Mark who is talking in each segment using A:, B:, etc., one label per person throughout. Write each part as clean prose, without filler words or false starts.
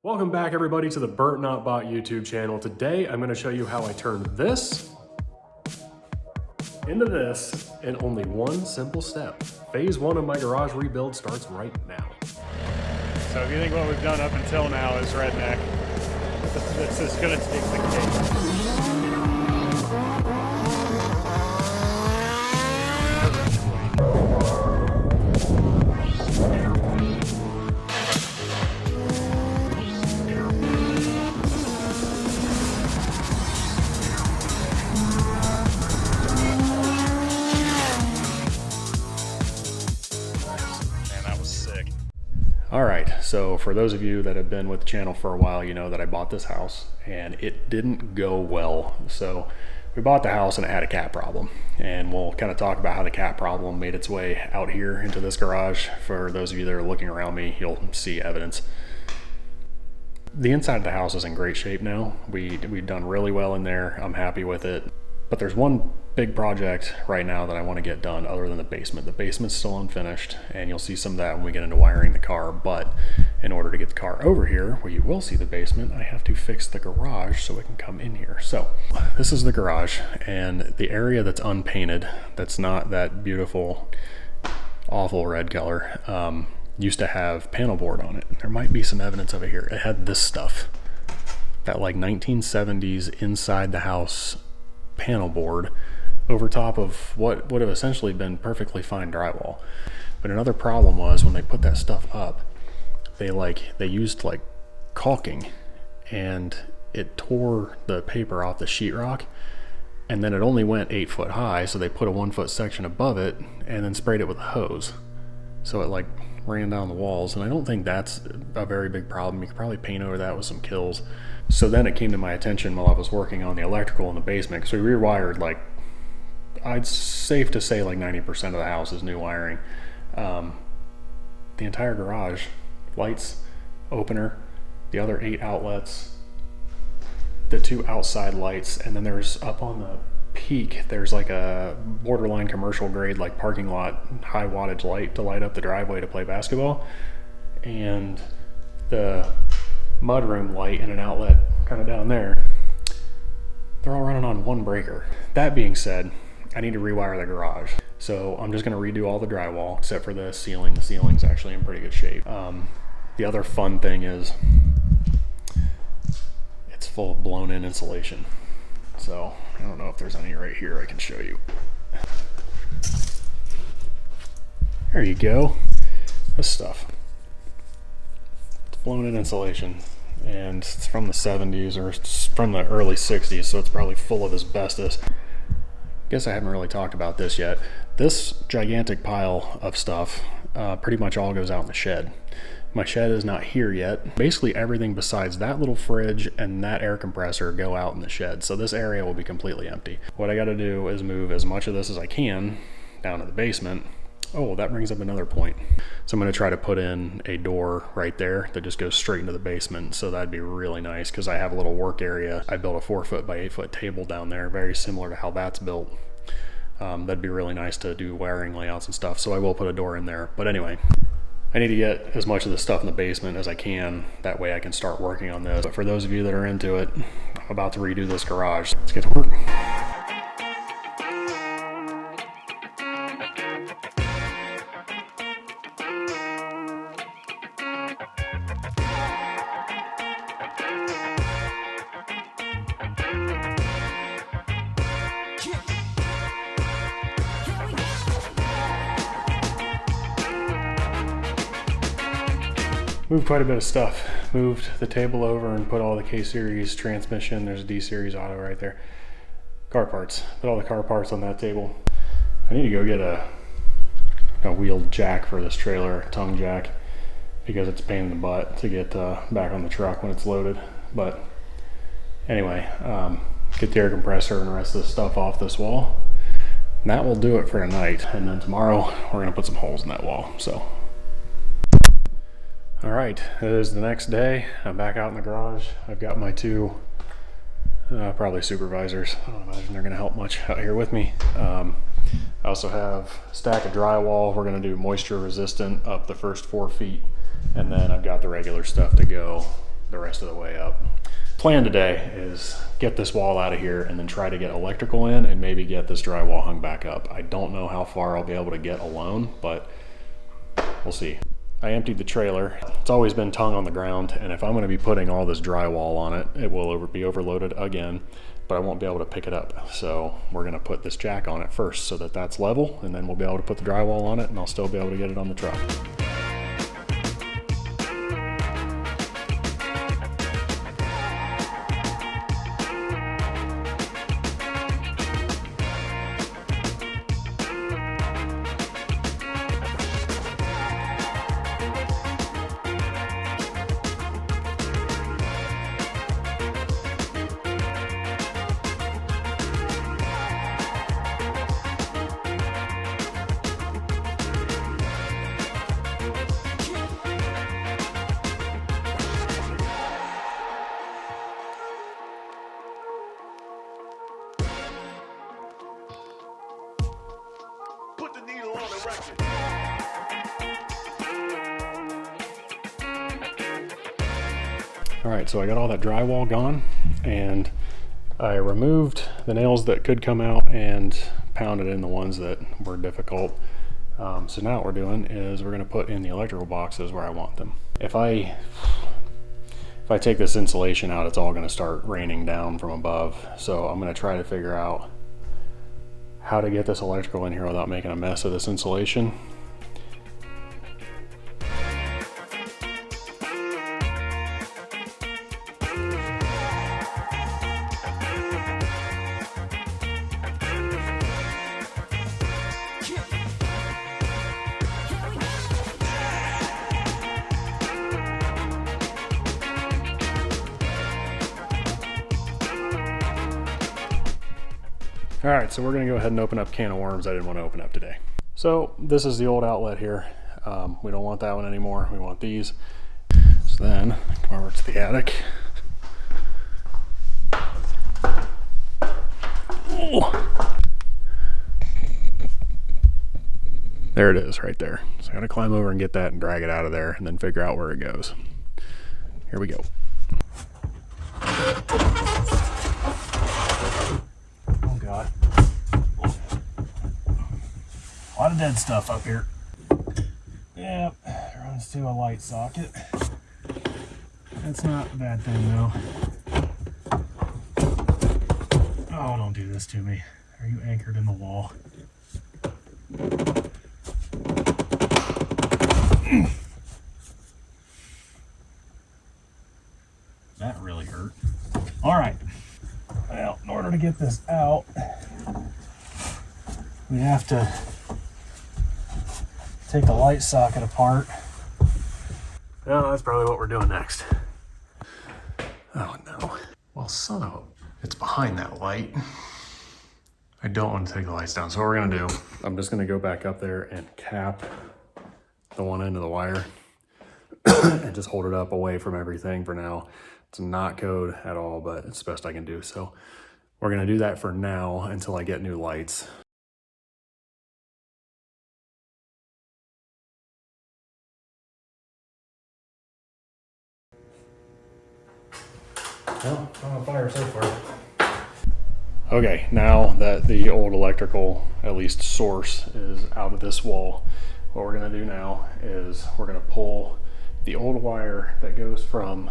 A: Welcome back everybody to the Burnt Not Bought YouTube channel. Today I'm going to show you how I turned this into this in only one simple step. Phase 1 of my garage rebuild starts right now.
B: So if you think what we've done up until now is redneck, this is going to take the cake.
A: All right, so for those of you that have been with the channel for a while, you know that I bought this house and it didn't go well. So we bought the house and it had a cat problem, and we'll kind of talk about how the cat problem made its way out here into this garage. For those of you that are looking around me, you'll see evidence. The inside of the house is in great shape now. We've done really well in there. I'm happy with it. But there's one big project right now that I want to get done other than the basement. The basement's still unfinished, and you'll see some of that when we get into wiring the car. But in order to get the car over here, where you will see the basement, I have to fix the garage so it can come in here. So this is the garage, and the area that's unpainted, that's not that beautiful, awful red color, used to have panel board on it. There might be some evidence of it here. It had this stuff, that like 1970s inside the house panel board over top of what would have essentially been perfectly fine drywall. But another problem was when they put that stuff up, they used like caulking, and it tore the paper off the sheetrock, and then it only went 8 foot high, so they put a 1 foot section above it and then sprayed it with a hose, so it like ran down the walls. And I don't think that's a very big problem. You could probably paint over that with some Kills. So then it came to my attention while I was working on the electrical in the basement, because we rewired, like, I'd safe to say like 90% of the house is new wiring. The entire garage, lights, opener, the other 8 outlets, the 2 outside lights, and then there's up on the peak, there's like a borderline commercial grade, like parking lot, high wattage light to light up the driveway to play basketball, and the mudroom light and an outlet kind of down there. They're all running on 1 breaker. That being said, I need to rewire the garage. So I'm just gonna redo all the drywall except for the ceiling. The ceiling's actually in pretty good shape. The other fun thing is it's full of blown in insulation. So I don't know if there's any right here I can show you. There you go. This stuff. It's blown in insulation, and it's from the 70s, or it's from the early 60s, so it's probably full of asbestos. Guess I haven't really talked about this yet. This gigantic pile of stuff pretty much all goes out in the shed. My shed is not here yet. Basically everything besides that little fridge and that air compressor go out in the shed, so this area will be completely empty. What I got to do is move as much of this as I can down to the basement. Oh, that brings up another point. So I'm going to try to put in a door right there that just goes straight into the basement. So that'd be really nice, because I have a little work area. I built a 4 foot by 8 foot table down there, very similar to how that's built. That'd be really nice to do wiring layouts and stuff. So I will put a door in there. But anyway, I need to get as much of the stuff in the basement as I can. That way I can start working on this. But for those of you that are into it, I'm about to redo this garage. Let's get to work. Moved quite a bit of stuff. Moved the table over and put all the K-Series transmission. There's a D-Series auto right there. Car parts. Put all the car parts on that table. I need to go get a wheeled jack for this trailer, a tongue jack, because it's a pain in the butt to get back on the truck when it's loaded. But anyway, get the air compressor and the rest of the stuff off this wall. And that will do it for tonight. And then tomorrow we're gonna put some holes in that wall. So. All right, it is the next day. I'm back out in the garage. I've got my 2 probably supervisors. I don't imagine they're gonna help much out here with me. I also have a stack of drywall. We're gonna do moisture resistant up the first 4 feet, and then I've got the regular stuff to go the rest of the way up. Plan today is get this wall out of here and then try to get electrical in and maybe get this drywall hung back up. I don't know how far I'll be able to get alone, but we'll see. I emptied the trailer. It's always been tongue on the ground, and if I'm going to be putting all this drywall on it, it will be overloaded again, but I won't be able to pick it up. So we're going to put this jack on it first so that that's level, and then we'll be able to put the drywall on it and I'll still be able to get it on the truck. All right, so I got all that drywall gone, and I removed the nails that could come out and pounded in the ones that were difficult. So now what we're doing is we're gonna put in the electrical boxes where I want them. If I take this insulation out, it's all gonna start raining down from above. So I'm gonna try to figure out how to get this electrical in here without making a mess of this insulation. All right, so we're gonna go ahead and open up a can of worms I didn't want to open up today. So this is the old outlet here. We don't want that one anymore. We want these. So then come over to the attic. Oh. There it is right there. So I gotta climb over and get that and drag it out of there and then figure out where it goes. Here we go. God. A lot of dead stuff up here. Yep, runs to a light socket. That's not a bad thing though. Oh, don't do this to me. Are you anchored in the wall? That really hurt. All right. Well, in order to get this out, we have to take the light socket apart. Well, that's probably what we're doing next. Oh no. Well, son of a... It's behind that light. I don't want to take the lights down. So what we're gonna do, I'm just gonna go back up there and cap the one end of the wire and just hold it up away from everything for now. It's not code at all, but it's the best I can do. So we're gonna do that for now until I get new lights. Well, it's on fire so far. Okay, now that the old electrical, at least source, is out of this wall, what we're gonna do now is we're gonna pull the old wire that goes from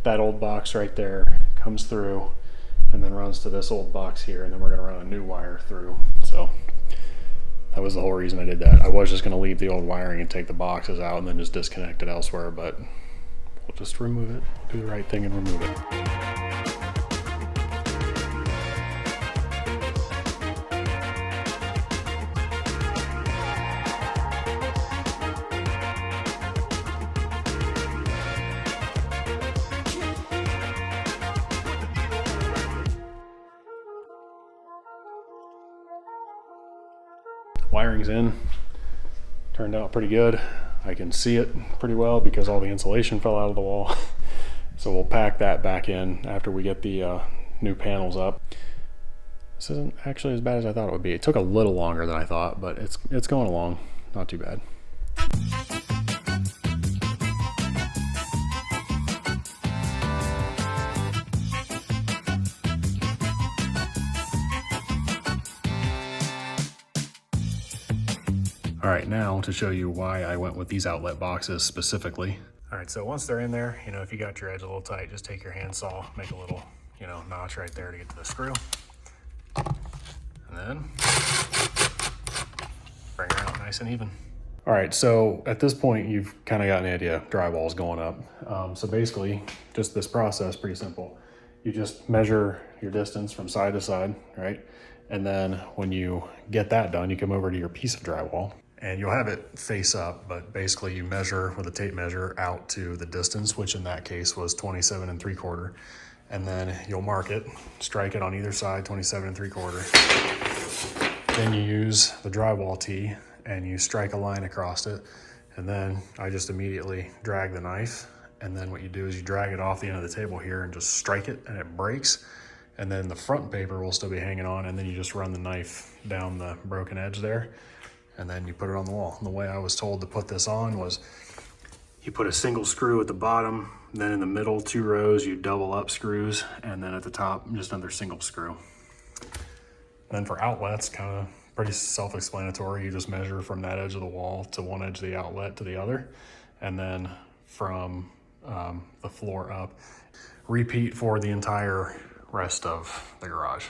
A: that old box right there, comes through, and then runs to this old box here, and then we're gonna run a new wire through. So that was the whole reason I did that. I was just gonna leave the old wiring and take the boxes out and then just disconnect it elsewhere, but we'll just remove it, do the right thing and remove it. Wiring's in, turned out pretty good. I can see it pretty well because all the insulation fell out of the wall. So we'll pack that back in after we get the new panels up. This isn't actually as bad as I thought it would be. It took a little longer than I thought, but it's going along, not too bad. All right, now to show you why I went with these outlet boxes specifically. All right, so once they're in there, you know, if you got your edge a little tight, just take your handsaw, make a little, you know, notch right there to get to the screw. And then bring her out nice and even. All right, so at this point, you've kind of got an idea, drywall's going up. So basically, just this process, pretty simple. You just measure your distance from side to side, right? And then when you get that done, you come over to your piece of drywall and you'll have it face up, but basically you measure with a tape measure out to the distance, which in that case was 27 3/4. And then you'll mark it, strike it on either side, 27 3/4. Then you use the drywall tee and you strike a line across it. And then I just immediately drag the knife. And then what you do is you drag it off the end of the table here and just strike it and it breaks. And then the front paper will still be hanging on, and then you just run the knife down the broken edge there, and then you put it on the wall. And the way I was told to put this on was you put a single screw at the bottom, then in the middle 2 rows you double up screws, and then at the top just another single screw. Then for outlets, kind of pretty self-explanatory. You just measure from that edge of the wall to one edge of the outlet to the other, and then from the floor up. Repeat for the entire rest of the garage.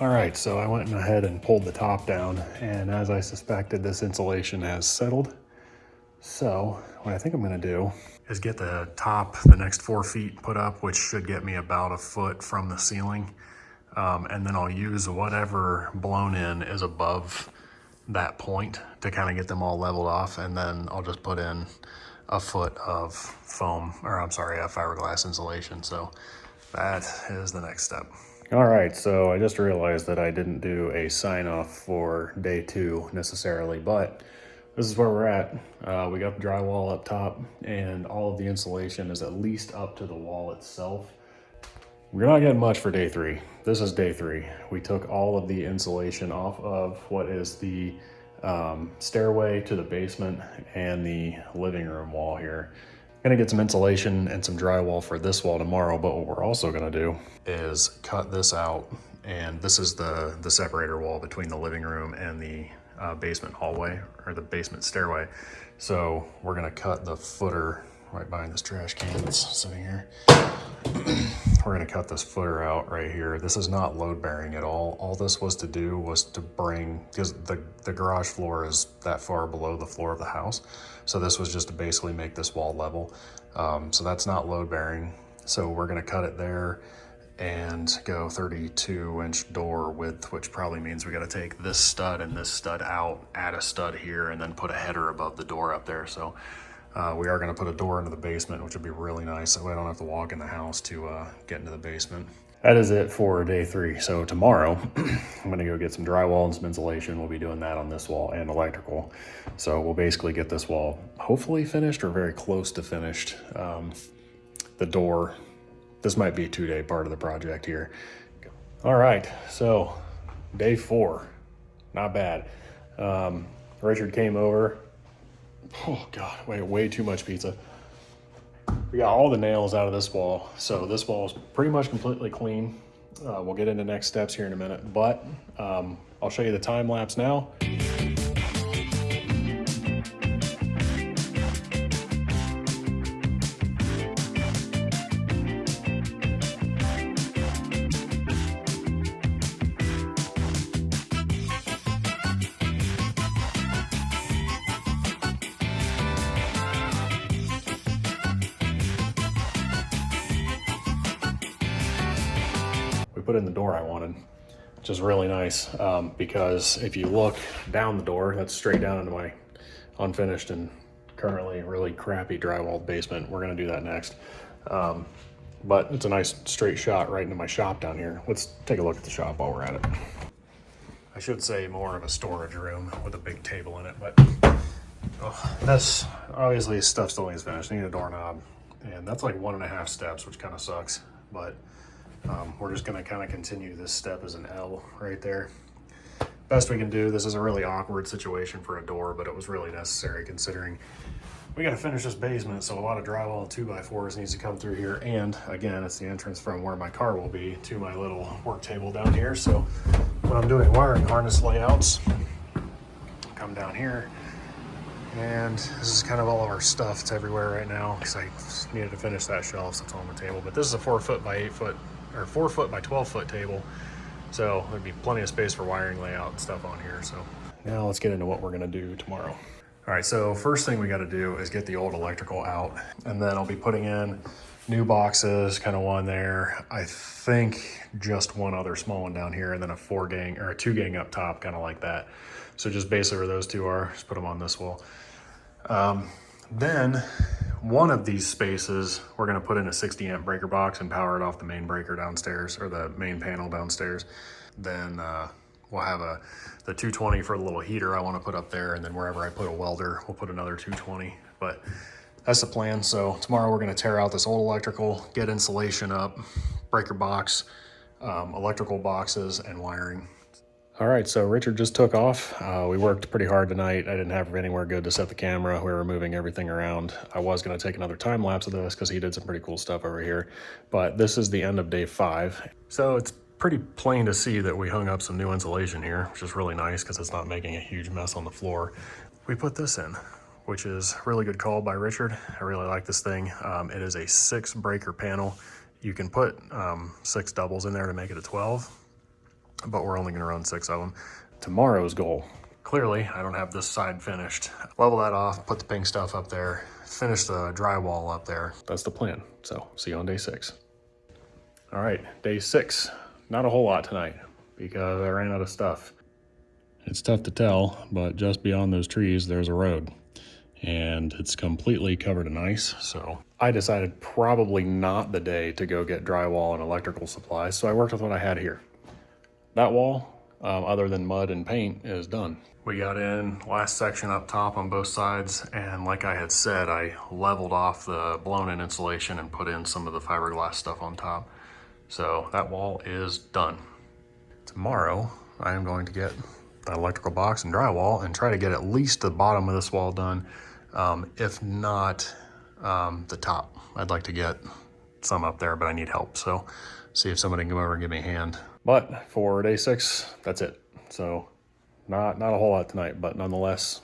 A: All right, so I went ahead and pulled the top down, and as I suspected, this insulation has settled. So what I think I'm gonna do is get the top, the next 4 feet put up, which should get me about 1 foot from the ceiling. And then I'll use whatever blown in is above that point to kind of get them all leveled off. And then I'll just put in 1 foot of foam, or I'm sorry, fiberglass insulation. So that is the next step. All right, so I just realized that I didn't do a sign off for day 2 necessarily, but this is where we're at. We got the drywall up top and all of the insulation is at least up to the wall itself. We're not getting much for day 3. This is day 3. We took all of the insulation off of what is the stairway to the basement and the living room wall here. Gonna get some insulation and some drywall for this wall tomorrow, but what we're also gonna do is cut this out, and this is the separator wall between the living room and the basement hallway, or the basement stairway. So we're gonna cut the footer right behind this trash can that's sitting here. We're gonna cut this footer out right here. This is not load bearing at all. All this was to do was to bring, because the garage floor is that far below the floor of the house. So this was just to basically make this wall level. So that's not load bearing. So we're gonna cut it there and go 32-inch door width, which probably means we gotta take this stud and this stud out, add a stud here, and then put a header above the door up there. So we are gonna put a door into the basement, which would be really nice, so I don't have to walk in the house to get into the basement. That is it for day 3. So tomorrow, I'm gonna go get some drywall and some insulation. We'll be doing that on this wall and electrical. So we'll basically get this wall hopefully finished or very close to finished. The door, this might be a 2-day part of the project here. All right, so day 4, not bad. Richard came over. Oh God, way too much pizza. We got all the nails out of this wall, so this wall is pretty much completely clean. We'll get into next steps here in a minute, but I'll show you the time lapse now. put in the door I wanted, which is really nice because if you look down the door, that's straight down into my unfinished and currently really crappy drywall basement. We're gonna do that next. But it's a nice straight shot right into my shop down here. Let's take a look at the shop while we're at it. I should say more of a storage room with a big table in it, but that's obviously stuff still needs finished. I need a doorknob, and that's like 1.5 steps, which kind of sucks, but we're just gonna kind of continue this step as an L right there. Best we can do. This is a really awkward situation for a door, but it was really necessary considering we got to finish this basement, so a lot of drywall and 2x4s needs to come through here. And again, it's the entrance from where my car will be to my little work table down here. So when I'm doing wiring harness layouts, come down here, and this is kind of all of our stuff. It's everywhere right now because I just needed to finish that shelf, so it's on the table. But this is a 4 foot by 8 foot, or 4 foot by 12 foot table. So there'd be plenty of space for wiring layout and stuff on here. So now let's get into what we're gonna do tomorrow. All right, so first thing we gotta do is get the old electrical out, and then I'll be putting in new boxes, kind of one there. I think just one other small one down here, and then a 4 gang or a 2 gang up top, kind of like that. So just basically where those two are, just put them on this wall. Then one of these spaces, we're gonna put in a 60 amp breaker box and power it off the main breaker downstairs, or the main panel downstairs. Then we'll have the 220 for the little heater I wanna put up there, and then wherever I put a welder, we'll put another 220. But that's the plan. So tomorrow we're gonna tear out this old electrical, get insulation up, breaker box, electrical boxes, and wiring. All right, so Richard just took off. We worked pretty hard tonight. I didn't have anywhere good to set the camera. We were moving everything around. I was gonna take another time lapse of this because he did some pretty cool stuff over here. But this is the end of day 5. So it's pretty plain to see that we hung up some new insulation here, which is really nice because it's not making a huge mess on the floor. We put this in, which is a really good call by Richard. I really like this thing. It is a 6 breaker panel. You can put 6 doubles in there to make it a 12. But we're only gonna run 6 of them. Tomorrow's goal, clearly I don't have this side finished. Level that off, put the pink stuff up there, finish the drywall up there. That's the plan. So see you on day 6. All right, day 6. Not a whole lot tonight because I ran out of stuff. It's tough to tell, but just beyond those trees, there's a road and it's completely covered in ice. So I decided probably not the day to go get drywall and electrical supplies. So I worked with what I had here. That wall, other than mud and paint, is done. We got in last section up top on both sides, and like I had said, I leveled off the blown-in insulation and put in some of the fiberglass stuff on top. So that wall is done. Tomorrow, I am going to get the electrical box and drywall and try to get at least the bottom of this wall done, if not the top. I'd like to get some up there, but I need help. So see if somebody can come over and give me a hand. But for day 6, that's it. So not a whole lot tonight, but nonetheless,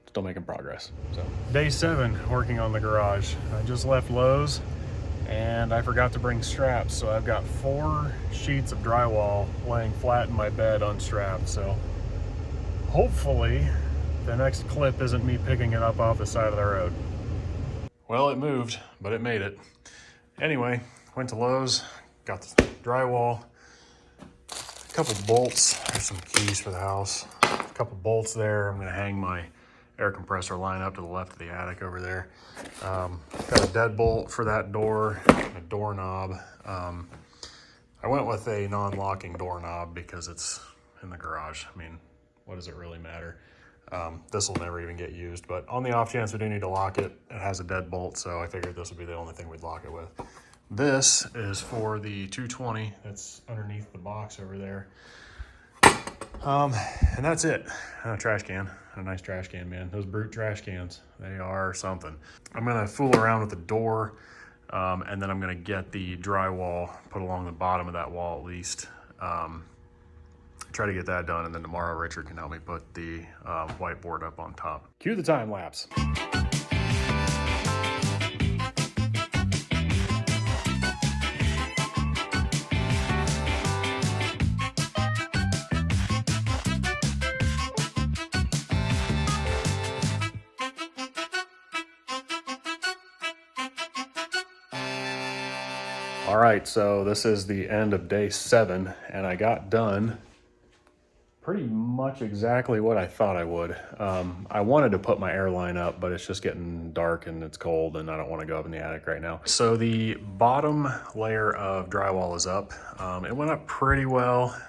A: still making progress. So day 7, working on the garage. I just left Lowe's and I forgot to bring straps. So I've got 4 sheets of drywall laying flat in my bed unstrapped. So hopefully the next clip isn't me picking it up off the side of the road. Well, it moved, but it made it. Anyway, went to Lowe's, got the drywall, a couple bolts. There's some keys for the house. A couple bolts there. I'm gonna hang my air compressor line up to the left of the attic over there. Got a deadbolt for that door, and a doorknob. I went with a non-locking doorknob because it's in the garage. I mean, what does it really matter? This will never even get used, but on the off chance we do need to lock it, it has a deadbolt, so I figured this would be the only thing we'd lock it with. This is for the 220 that's underneath the box over there. And that's it. A trash can, a nice trash can, man. Those brute trash cans, they are something. I'm gonna fool around with the door, and then I'm gonna get the drywall put along the bottom of that wall at least. Try to get that done, and then tomorrow Richard can help me put the whiteboard up on top. Cue the time lapse. All right, so this is the end of day 7, and I got done pretty much exactly what I thought I would. I wanted to put my air line up, but it's just getting dark and it's cold and I don't want to go up in the attic right now. So the bottom layer of drywall is up. It went up pretty well.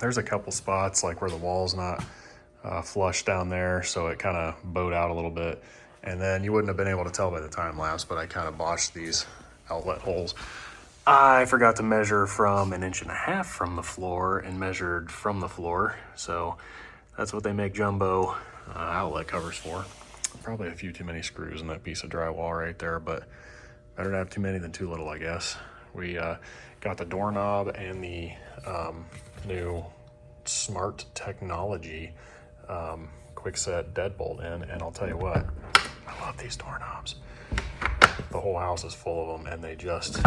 A: There's a couple spots like where the wall's not flush down there, so it kind of bowed out a little bit. And then you wouldn't have been able to tell by the time lapse, but I kind of botched these outlet holes. I forgot to measure from 1.5 inches from the floor and measured from the floor. So that's what they make jumbo outlet covers for. Probably a few too many screws in that piece of drywall right there, but better to have too many than too little, I guess. We got the doorknob and the new smart technology quick set deadbolt in, and I'll tell you what, I love these doorknobs. The whole house is full of them, and they just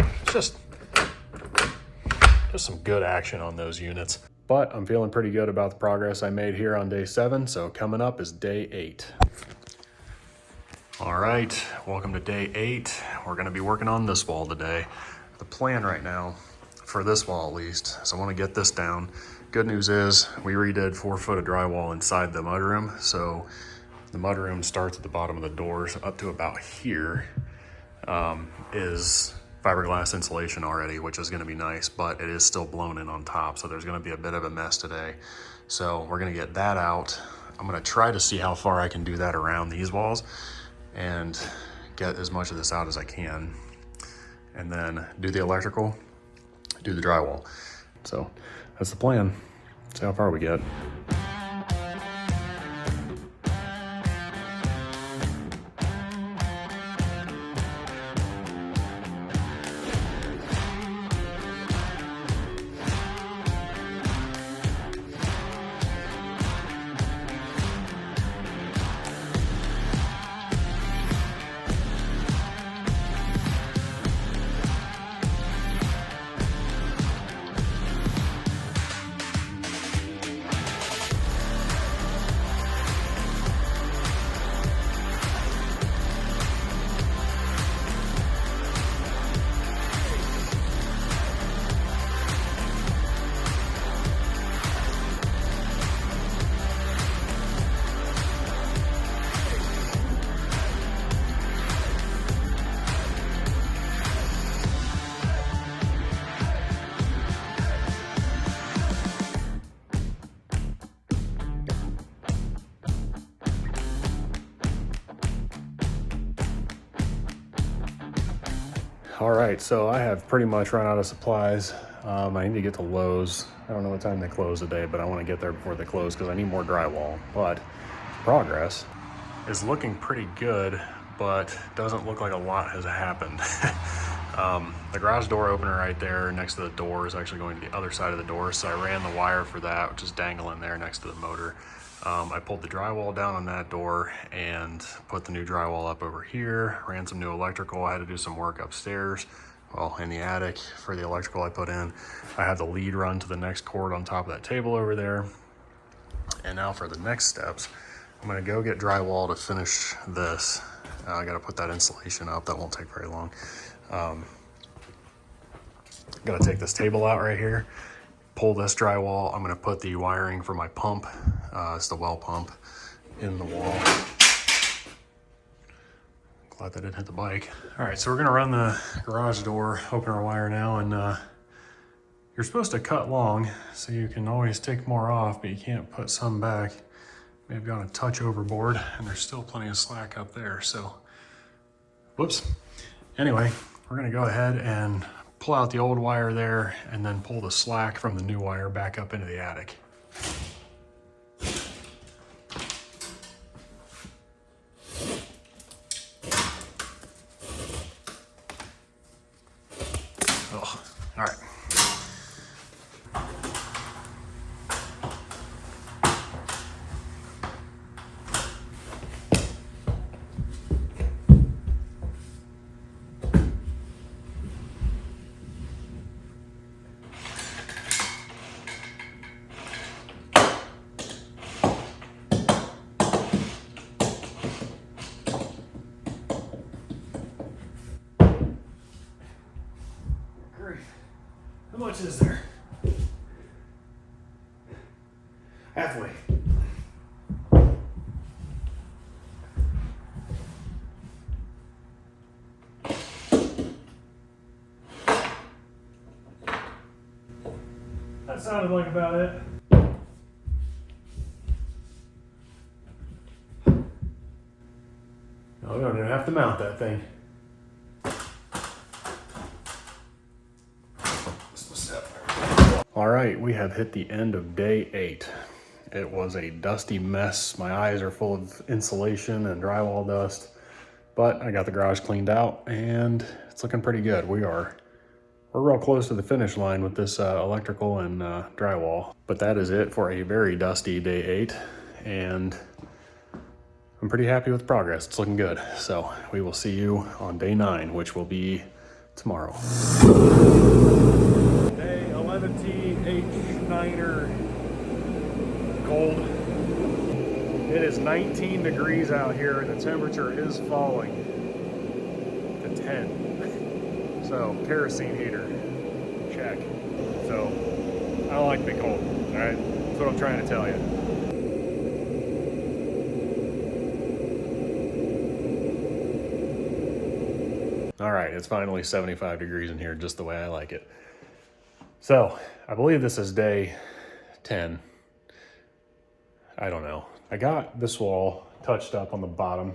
A: some good action on those units. But I'm feeling pretty good about the progress I made here on day 7, so coming up is day 8. All right, welcome to day 8. We're gonna be working on this wall today. The plan right now, for this wall at least, is I wanna get this down. Good news is we redid 4 foot of drywall inside the mudroom, so the mudroom starts at the bottom of the doors up to about here. Is fiberglass insulation already, which is going to be nice, but it is still blown in on top, so there's going to be a bit of a mess today. So we're going to get that out. I'm going to try to see how far I can do that around these walls and get as much of this out as I can, and then do the electrical, do the drywall. So that's the plan. See how far we get. All right, so I have pretty much run out of supplies. I need to get to Lowe's. I don't know what time they close today, but I want to get there before they close because I need more drywall. But progress is looking pretty good, but doesn't look like a lot has happened. The garage door opener right there next to the door is actually going to the other side of the door, so I ran the wire for that, which is dangling there next to the motor. I pulled the drywall down on that door and put the new drywall up over here, ran some new electrical. I had to do some work upstairs, well, in the attic for the electrical I put in. I have the lead run to the next cord on top of that table over there. And now for the next steps, I'm gonna go get drywall to finish this. I gotta put that insulation up, that won't take very long. Gotta take this table out right here, pull this drywall. I'm gonna put the wiring for my pump, it's the well pump, in the wall. Glad that didn't hit the bike. All right, so we're gonna run the garage door opener wire now, and you're supposed to cut long, so you can always take more off, but you can't put some back. May have gone a touch overboard, and there's still plenty of slack up there, so whoops. Anyway, we're gonna go ahead and pull out the old wire there and then pull the slack from the new wire back up into the attic. Oh, all right. Halfway. That sounded like about it. No, we don't even have to mount that thing. All right, we have hit the end of day 8. It was a dusty mess. My eyes are full of insulation and drywall dust, but I got the garage cleaned out and it's looking pretty good. We're real close to the finish line with this electrical and drywall. But that is it for a very dusty day 8, and I'm pretty happy with progress. It's looking good. So we will see you on day 9, which will be tomorrow. Day 11T H9er cold. It is 19 degrees out here and the temperature is falling to 10. So kerosene heater, check. So I don't like to be cold, all right? That's what I'm trying to tell you. All right, it's finally 75 degrees in here, just the way I like it. So I believe this is day 10. I don't know. I got this wall touched up on the bottom.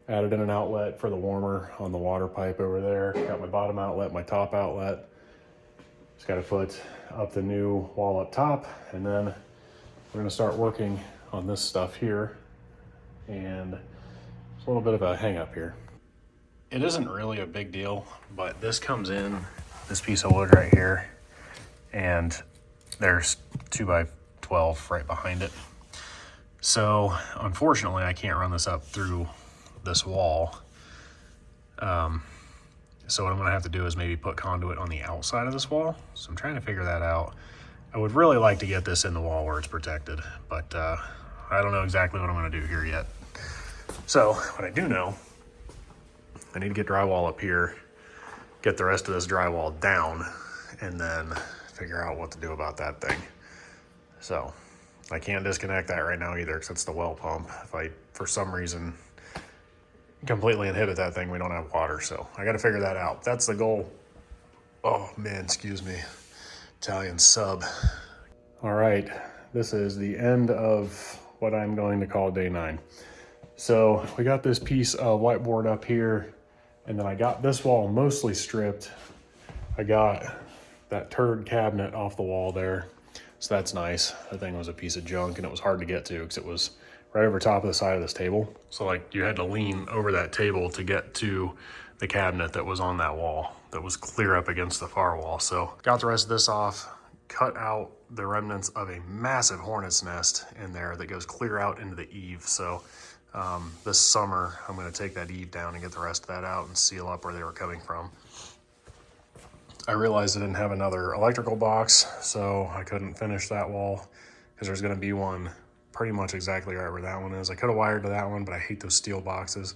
A: Added in an outlet for the warmer on the water pipe over there. Got my bottom outlet, my top outlet. Just got to put up the new wall up top, and then we're going to start working on this stuff here. And it's a little bit of a hang up here. It isn't really a big deal, but this comes in, this piece of wood right here, and there's 2x12 right behind it. So unfortunately I can't run this up through this wall. So what I'm gonna have to do is maybe put conduit on the outside of this wall. So I'm trying to figure that out. I would really like to get this in the wall where it's protected, but I don't know exactly what I'm gonna do here yet. So what I do know, I need to get drywall up here, get the rest of this drywall down, and then figure out what to do about that thing. So I can't disconnect that right now either, because it's the well pump. If I, for some reason, completely inhibit that thing, we don't have water. So I got to figure that out. That's the goal. Oh man, excuse me. Italian sub. All right, this is the end of what I'm going to call day 9. So we got this piece of whiteboard up here, and then I got this wall mostly stripped. I got that turd cabinet off the wall there. So that's nice. That thing was a piece of junk and it was hard to get to because it was right over top of the side of this table. So like you had to lean over that table to get to the cabinet that was on that wall that was clear up against the far wall. So got the rest of this off, cut out the remnants of a massive hornet's nest in there that goes clear out into the eave. So this summer I'm going to take that eave down and get the rest of that out and seal up where they were coming from. I realized I didn't have another electrical box, so I couldn't finish that wall because there's going to be one pretty much exactly right where that one is. I could have wired to that one, but I hate those steel boxes.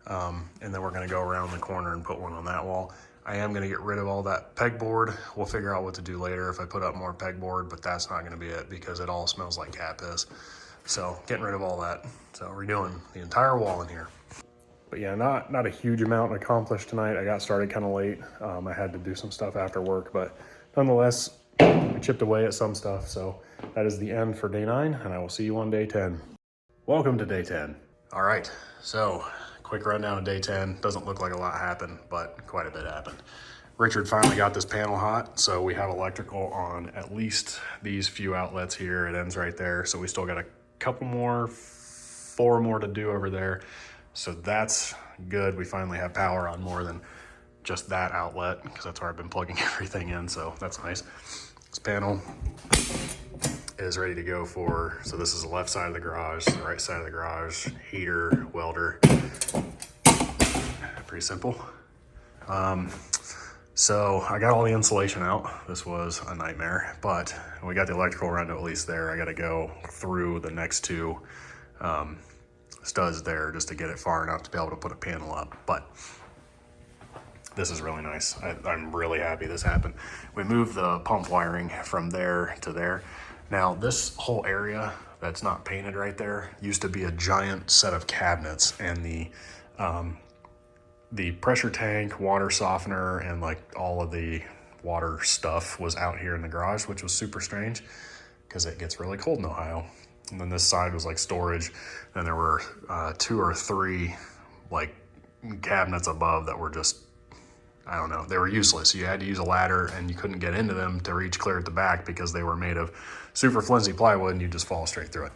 A: And then we're going to go around the corner and put one on that wall. I am going to get rid of all that pegboard. We'll figure out what to do later if I put up more pegboard, but that's not going to be it because it all smells like cat piss. So getting rid of all that. So redoing the entire wall in here. But yeah, not a huge amount accomplished tonight. I got started kind of late. I had to do some stuff after work, but nonetheless, I chipped away at some stuff. So that is the end for day 9, and I will see you on day 10. Welcome to day 10. All right, so quick rundown of day 10. Doesn't look like a lot happened, but quite a bit happened. Richard finally got this panel hot, so we have electrical on at least these few outlets here. It ends right there, so we still got a couple more, 4 more to do over there. So that's good. We finally have power on more than just that outlet because that's where I've been plugging everything in. So that's nice. This panel is ready to go for, so this is the left side of the garage, the right side of the garage, heater, welder. Pretty simple. So I got all the insulation out. This was a nightmare, but we got the electrical run to at least there. I got to go through the next 2 studs there just to get it far enough to be able to put a panel up. But this is really nice. I'm really happy this happened. We moved the pump wiring from there to there. Now this whole area that's not painted right there used to be a giant set of cabinets, and the pressure tank, water softener, and like all of the water stuff was out here in the garage, which was super strange because it gets really cold in Ohio. And then this side was like storage. Then there were 2 or 3 like cabinets above that were just, I don't know, they were useless. You had to use a ladder and you couldn't get into them to reach clear at the back because they were made of super flimsy plywood and you just fall straight through it.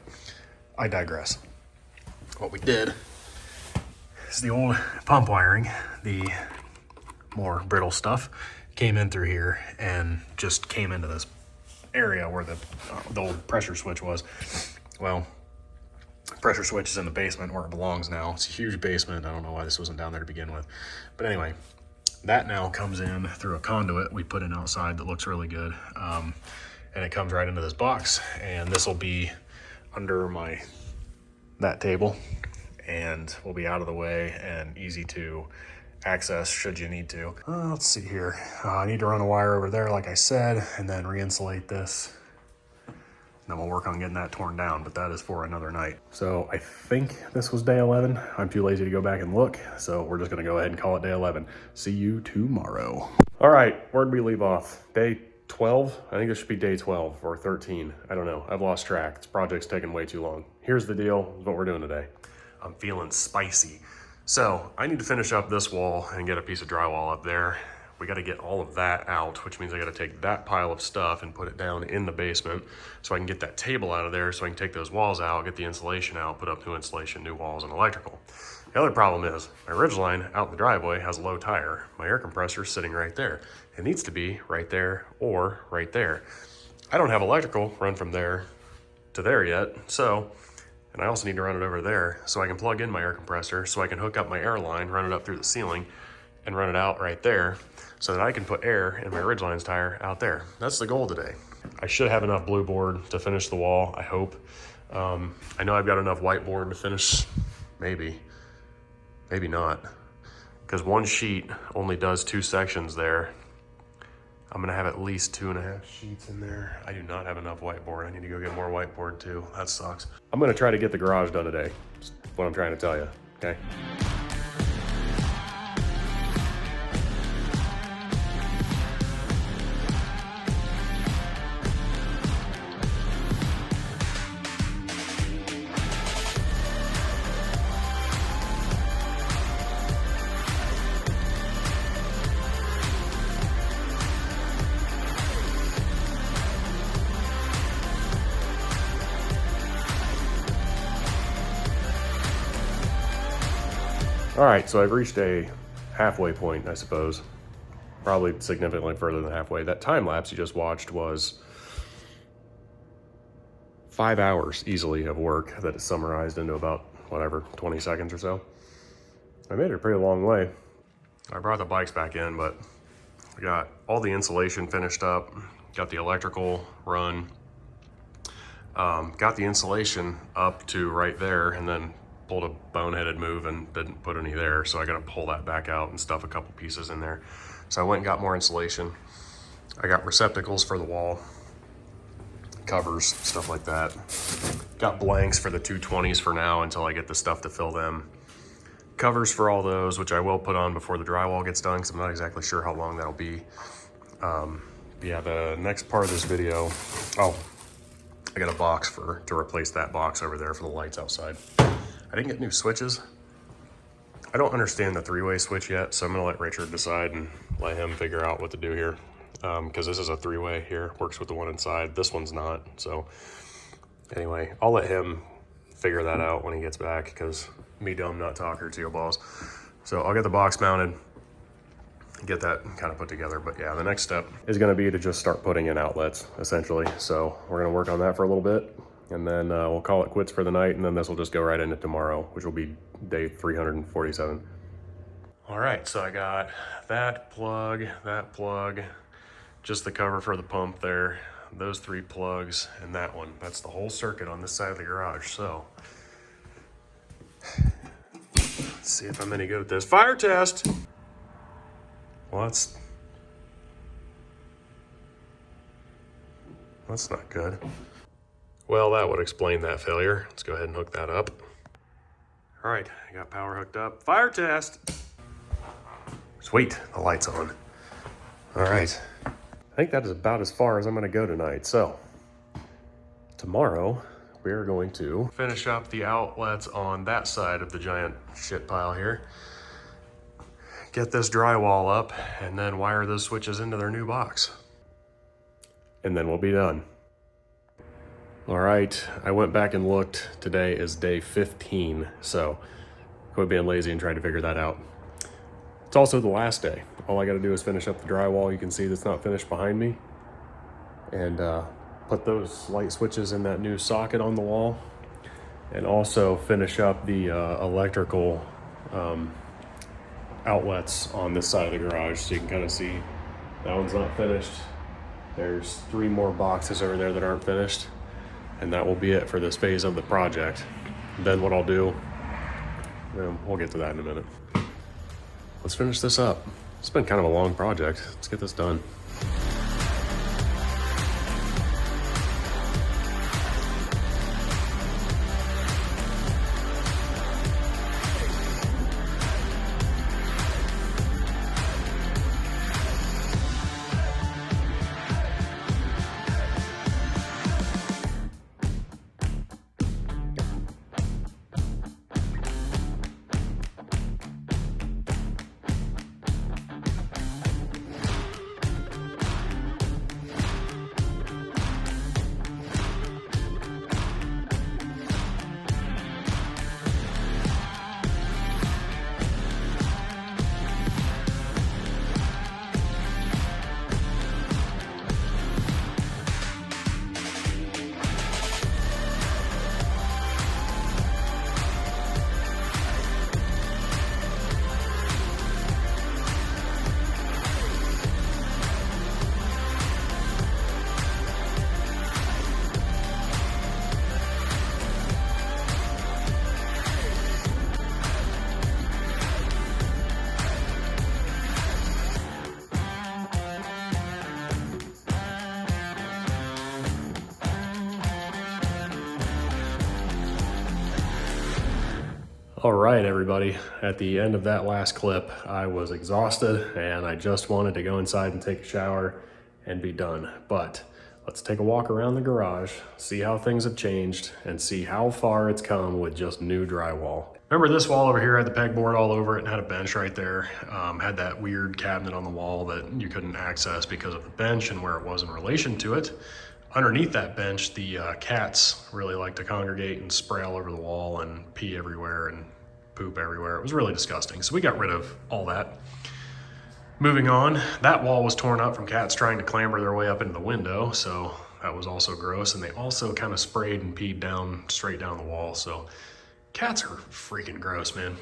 A: I digress. What we did is the old pump wiring, the more brittle stuff, came in through here and just came into this area where the old pressure switch was. Well, pressure switch is in the basement where it belongs now. It's a huge basement. I don't know why this wasn't down there to begin with. But anyway, that now comes in through a conduit we put in outside that looks really good. And it comes right into this box. And this will be under that table and will be out of the way and easy to access should you need to. Let's see here. I need to run a wire over there, like I said, and then re-insulate this. Then we'll work on getting that torn down, but that is for another night. So I think this was day 11. I'm too lazy to go back and look, so we're just gonna go ahead and call it day 11. See you tomorrow. All right, where'd we leave off? Day 12? I think this should be day 12 or 13. I don't know, I've lost track. This project's taking way too long. Here's the deal, what we're doing today. I'm feeling spicy. So I need to finish up this wall and get a piece of drywall up there. We got to get all of that out, which means I got to take that pile of stuff and put it down in the basement so I can get that table out of there so I can take those walls out, get the insulation out, put up new insulation, new walls, and electrical. The other problem is my ridge line out in the driveway has a low tire. My air compressor is sitting right there. It needs to be right there or right there. I don't have electrical run from there to there yet, and I also need to run it over there so I can plug in my air compressor so I can hook up my air line, run it up through the ceiling, and run it out right there so that I can put air in my ridgeline's tire out there. That's the goal today. I should have enough blue board to finish the wall, I hope. I know I've got enough whiteboard to finish, maybe not, because one sheet only does 2 sections there. I'm gonna have at least 2.5 sheets in there. I do not have enough whiteboard. I need to go get more whiteboard too. That sucks. I'm gonna try to get the garage done today. That's what I'm trying to tell you, okay? All right, so I've reached a halfway point, I suppose. Probably significantly further than halfway. That time lapse you just watched was 5 hours easily of work that is summarized into about, whatever, 20 seconds or so. I made it a pretty long way. I brought the bikes back in, but I got all the insulation finished up, got the electrical run, got the insulation up to right there, and then pulled a boneheaded move and didn't put any there, so I gotta pull that back out and stuff a couple pieces in there. So I went and got more insulation. I got receptacles for the wall, covers, stuff like that. Got blanks for the 220s for now until I get the stuff to fill them. Covers for all those, which I will put on before the drywall gets done because I'm not exactly sure how long that'll be. Yeah, the next part of this video, I got a box to replace that box over there for the lights outside. I didn't get new switches. I don't understand the 3-way switch yet, so I'm gonna let Richard decide and let him figure out what to do here. Because this is a 3-way here, works with the one inside. This one's not, so anyway, I'll let him figure that out when he gets back because me dumb not talker to your balls. So I'll get the box mounted, get that kind of put together. But yeah, the next step is gonna be to just start putting in outlets, essentially. So we're gonna work on that for a little bit. And then we'll call it quits for the night, and then this will just go right into tomorrow, which will be day 347. All right, so I got that plug, just the cover for the pump there, those 3 plugs, and that one. That's the whole circuit on this side of the garage. So let's see if I'm any good at this. Fire test. Well, that's not good. Well, that would explain that failure. Let's go ahead and hook that up. All right, I got power hooked up. Fire test. Sweet, the light's on. All right, I think that is about as far as I'm gonna go tonight. So tomorrow we are going to finish up the outlets on that side of the giant shit pile here. Get this drywall up and then wire those switches into their new box. And then we'll be done. All right, I went back and looked. Today is day 15, so quit being lazy and try to figure that out. It's also the last day. All I gotta do is finish up the drywall. You can see that's not finished behind me. And put those light switches in that new socket on the wall. And also finish up the electrical outlets on this side of the garage, so you can kind of see that one's not finished. There's 3 more boxes over there that aren't finished, and that will be it for this phase of the project. Then what I'll do, we'll get to that in a minute. Let's finish this up. It's been kind of a long project. Let's get this done. All right, everybody. At the end of that last clip, I was exhausted and I just wanted to go inside and take a shower and be done. But let's take a walk around the garage, see how things have changed, and see how far it's come with just new drywall. Remember this wall over here had the pegboard all over it and had a bench right there. Had that weird cabinet on the wall that you couldn't access because of the bench and where it was in relation to it. Underneath that bench, the cats really like to congregate and spray all over the wall and pee everywhere and poop everywhere. It was really disgusting. So we got rid of all that. Moving on, that wall was torn up from cats trying to clamber their way up into the window. So that was also gross. And they also kind of sprayed and peed down, straight down the wall. So cats are freaking gross, man.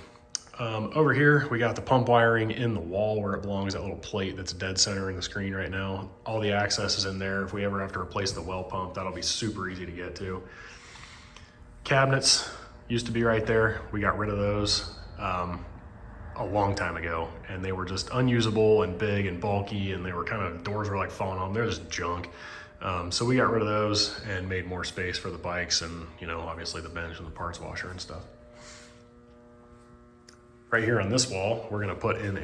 A: Over here, we got the pump wiring in the wall where it belongs, that little plate that's dead center in the screen right now. All the access is in there. If we ever have to replace the well pump, that'll be super easy to get to. Cabinets used to be right there. We got rid of those a long time ago, and they were just unusable and big and bulky, and they were kind of, doors were like falling on them. They're just junk. So we got rid of those and made more space for the bikes and, you know, obviously the bench and the parts washer and stuff. Right here on this wall, we're gonna put in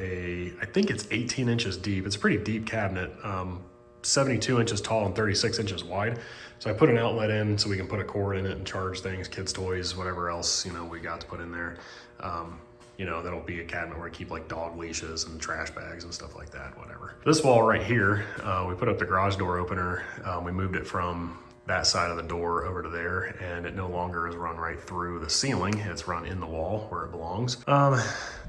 A: I think it's 18 inches deep. It's a pretty deep cabinet, 72 inches tall and 36 inches wide. So I put an outlet in so we can put a cord in it and charge things, kids' toys, whatever else, you know, we got to put in there. You know, that'll be a cabinet where I keep like dog leashes and trash bags and stuff like that, whatever. This wall right here, we put up the garage door opener. We moved it from that side of the door over to there, and it no longer is run right through the ceiling. It's run in the wall where it belongs.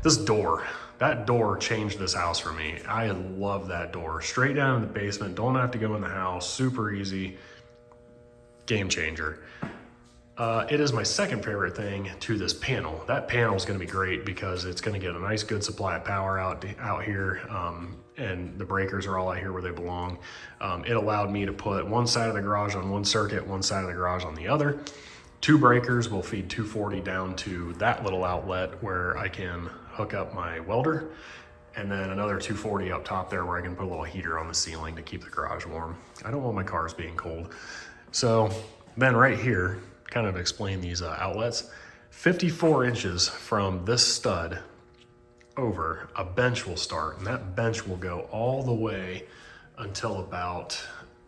A: This door, that door changed this house for me. I love that door. Straight down in the basement, don't have to go in the house, super easy, game changer. It is my second favorite thing to this panel. That panel is going to be great because it's going to get a nice good supply of power out here, and the breakers are all out here where they belong. It allowed me to put one side of the garage on one circuit, one side of the garage on the other. 2 breakers will feed 240 down to that little outlet where I can hook up my welder, and then another 240 up top there where I can put a little heater on the ceiling to keep the garage warm. I don't want my cars being cold. So Then right here, kind of explain these outlets, 54 inches from this stud over, a bench will start, and that bench will go all the way until about,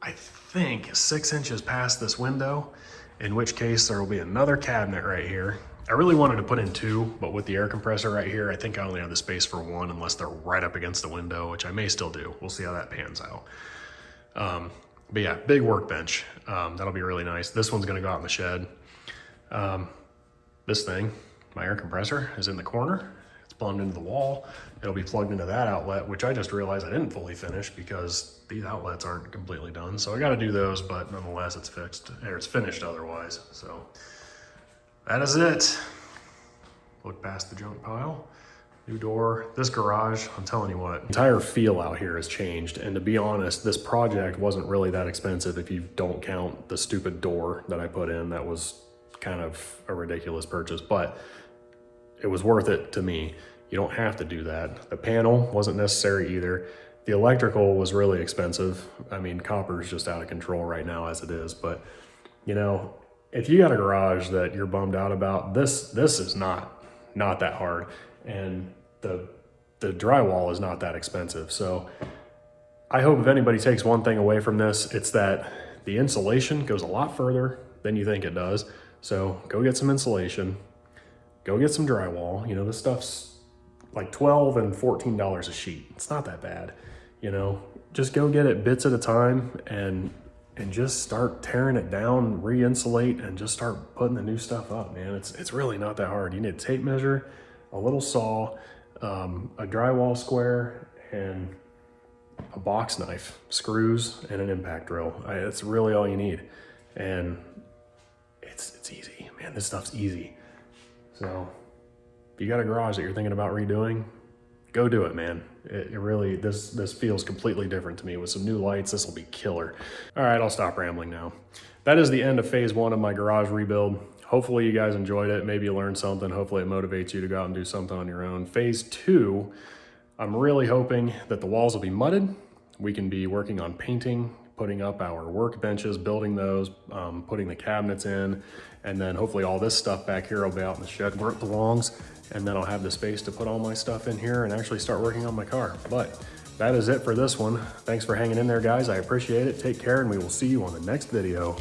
A: I think, 6 inches past this window, in which case there will be another cabinet right here. I really wanted to put in 2, but with the air compressor right here, I think I only have the space for 1 unless they're right up against the window, which I may still do. We'll see how that pans out. But yeah, big workbench. That'll be really nice. This one's gonna go out in the shed. This thing, my air compressor, is in the corner. It's plumbed into the wall. It'll be plugged into that outlet, which I just realized I didn't fully finish because these outlets aren't completely done. So I gotta do those, but nonetheless, it's fixed, or it's finished otherwise. So that is it. Look past the junk pile. New door. This garage, I'm telling you what, the entire feel out here has changed. And to be honest, this project wasn't really that expensive if you don't count the stupid door that I put in. That was kind of a ridiculous purchase, but it was worth it to me. You don't have to do that. The panel wasn't necessary either. The electrical was really expensive. I mean, copper is just out of control right now as it is, but you know, if you got a garage that you're bummed out about, this is not that hard. And the drywall is not that expensive. So I hope if anybody takes one thing away from this, it's that the insulation goes a lot further than you think it does. So go get some insulation, go get some drywall. You know, this stuff's like $12 and $14 a sheet. It's not that bad, you know, just go get it bits at a time and just start tearing it down, re-insulate, and just start putting the new stuff up, man. It's really not that hard. You need a tape measure, a little saw, a drywall square, and a box knife, screws, and an impact drill. That's really all you need. And it's easy, man. This stuff's easy. So if you got a garage that you're thinking about redoing, go do it, man. It really, this feels completely different to me. With some new lights, this will be killer. All right, I'll stop rambling now. That is the end of phase 1 of my garage rebuild. Hopefully you guys enjoyed it. Maybe you learned something. Hopefully it motivates you to go out and do something on your own. Phase 2, I'm really hoping that the walls will be mudded. We can be working on painting, putting up our workbenches, building those, putting the cabinets in, and then hopefully all this stuff back here will be out in the shed where it belongs, and then I'll have the space to put all my stuff in here and actually start working on my car. But that is it for this one. Thanks for hanging in there, guys. I appreciate it. Take care, and we will see you on the next video.